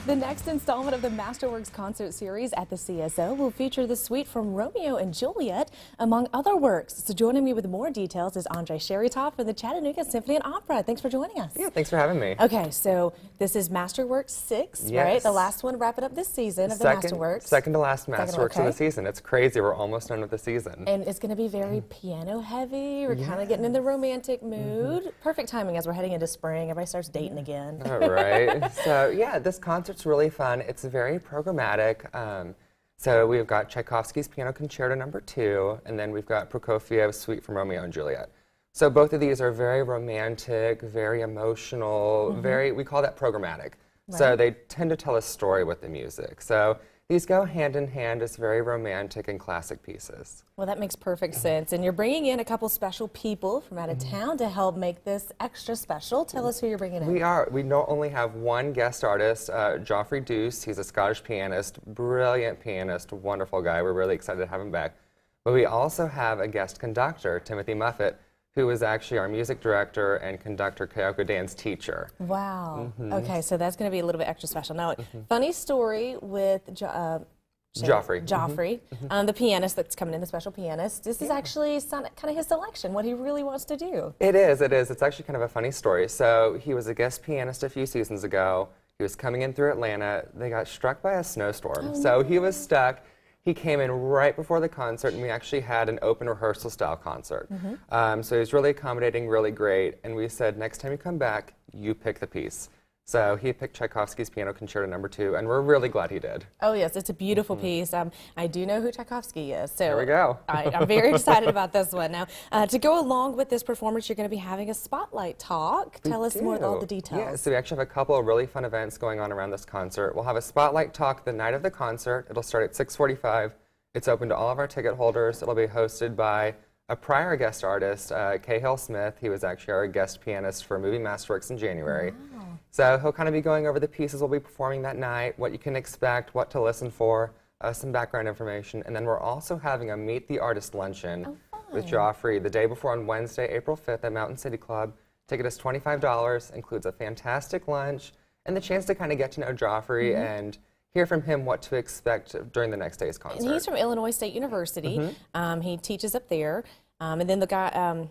The next installment of the Masterworks Concert Series at the CSO will feature the suite from Romeo and Juliet, among other works. So joining me with more details is Andre Sherrytop from the Chattanooga Symphony Opera. Thanks for joining us. Yeah, thanks for having me. Okay, so this is Masterworks 6, yes. right? The last one wrapping up this season of the Masterworks. Second to last Masterworks of the season. It's crazy. We're almost done with the season. And it's going to be very piano heavy. We're kind of getting in the romantic mood. Perfect timing as we're heading into spring. Everybody starts dating again. All right. So yeah, this concert's really fun. It's very programmatic. So we've got Tchaikovsky's Piano Concerto No. 2, and then we've got Prokofiev's Suite from Romeo and Juliet. So both of these are very romantic, very emotional, we call that programmatic. Right. So they tend to tell a story with the music. So these go hand in hand as very romantic and classic pieces. Well, that makes perfect sense. And you're bringing in a couple special people from out of town to help make this extra special. Tell us who you're bringing in. We are. We not only have one guest artist, Geoffrey Deuce. He's a Scottish pianist, brilliant pianist, wonderful guy. We're really excited to have him back. But we also have a guest conductor, Timothy Muffett, who is actually our music director and conductor Kyoko Dan's teacher. Wow. Okay, so that's going to be a little bit extra special. Now, funny story with Geoffrey. The pianist that's coming in, the special pianist. This is actually kind of his selection, what he really wants to do. It is. It's actually kind of a funny story. So he was a guest pianist a few seasons ago. He was coming in through Atlanta. They got struck by a snowstorm. So he was stuck. He came in right before the concert, and we actually had an open rehearsal style concert. So he was really accommodating, really great. And we said, next time you come back, you pick the piece. So he picked Tchaikovsky's Piano Concerto No. 2, and we're really glad he did. Oh, yes, it's a beautiful piece. I do know who Tchaikovsky is. So there we go. I'm very excited about this one. Now, to go along with this performance, you're going to be having a spotlight talk. Tell us more about all the details. Yeah, so we actually have a couple of really fun events going on around this concert. We'll have a spotlight talk the night of the concert. It'll start at 6:45. It's open to all of our ticket holders. It'll be hosted by a prior guest artist, Cahill Smith. He was actually our guest pianist for movie Masterworks in January. Wow. So he'll kind of be going over the pieces we'll be performing that night, what you can expect, what to listen for, some background information. And then we're also having a Meet the Artist luncheon with Geoffrey the day before on Wednesday, April 5th at Mountain City Club. Ticket is $25, includes a fantastic lunch, and the chance to kind of get to know Geoffrey and hear from him what to expect during the next day's concert. And he's from Illinois State University. He teaches up there. And then the guy,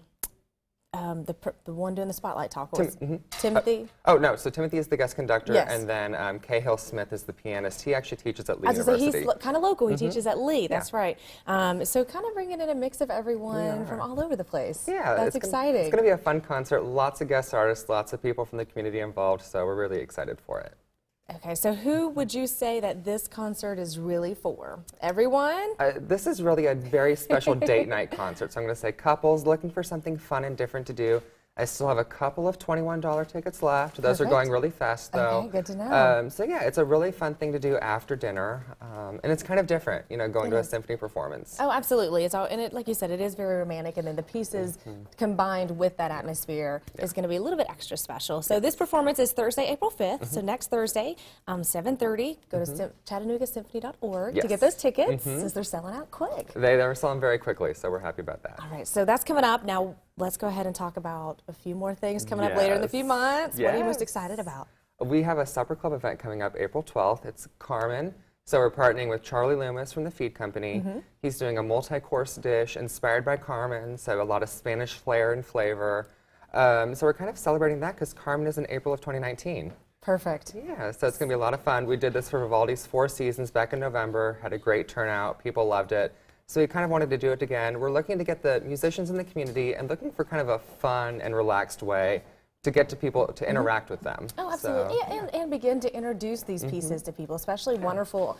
the one doing the spotlight talk was Timothy. Oh, no, so Timothy is the guest conductor, and then Cahill Smith is the pianist. He actually teaches at Lee University. He's kind of local. He teaches at Lee. That's right. So kind of bringing in a mix of everyone from all over the place. Yeah, that's exciting. It's going to be a fun concert. Lots of guest artists, lots of people from the community involved, so we're really excited for it. Okay, so who would you say that this concert is really for? Everyone? This is really a very special date night concert. So I'm going to say couples looking for something fun and different to do. I still have a couple of $21 tickets left. Those are going really fast, though. Okay, good to know. So yeah, it's a really fun thing to do after dinner, and it's kind of different, you know, going to a symphony performance. Oh, absolutely. It's all, and it, like you said, it is very romantic, and then the pieces combined with that atmosphere is going to be a little bit extra special. So this performance is Thursday, April 5th. So next Thursday, 7:30. Go to ChattanoogaSymphony.org to get those tickets, since they're selling out quick. They were selling very quickly, so we're happy about that. All right, so that's coming up now. Let's go ahead and talk about a few more things coming up later in the few months. What are you most excited about? We have a supper club event coming up April 12th. It's Carmen. So we're partnering with Charlie Loomis from the Feed Company. He's doing a multi-course dish inspired by Carmen, so a lot of Spanish flair and flavor. So we're kind of celebrating that because Carmen is in April of 2019. Perfect. Yeah, so it's going to be a lot of fun. We did this for Vivaldi's Four Seasons back in November, had a great turnout. People loved it. So we kind of wanted to do it again. We're looking to get the musicians in the community and looking for kind of a fun and relaxed way to get to people to interact with them. Oh, absolutely. So, yeah, and begin to introduce these pieces to people, especially wonderful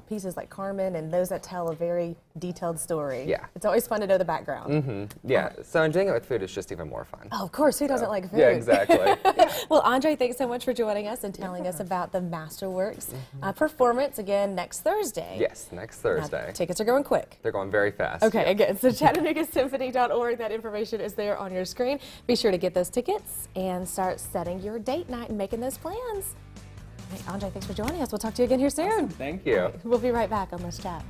pieces like Carmen and those that tell a very detailed story. Yeah. It's always fun to know the background. Yeah, so doing it with food is just even more fun. Oh, of course, who doesn't like food? Yeah, exactly. Well, Andre, thanks so much for joining us and telling us about the Masterworks performance again next Thursday. Yes, next Thursday. Now, tickets are going quick. They're going very fast. Okay, again, so ChattanoogaSymphony.org, that information is there on your screen. Be sure to get those tickets and start setting your date night and making those plans. Andre, thanks for joining us. We'll talk to you again here soon. Awesome. Thank you. We'll be right back on Let's Chat.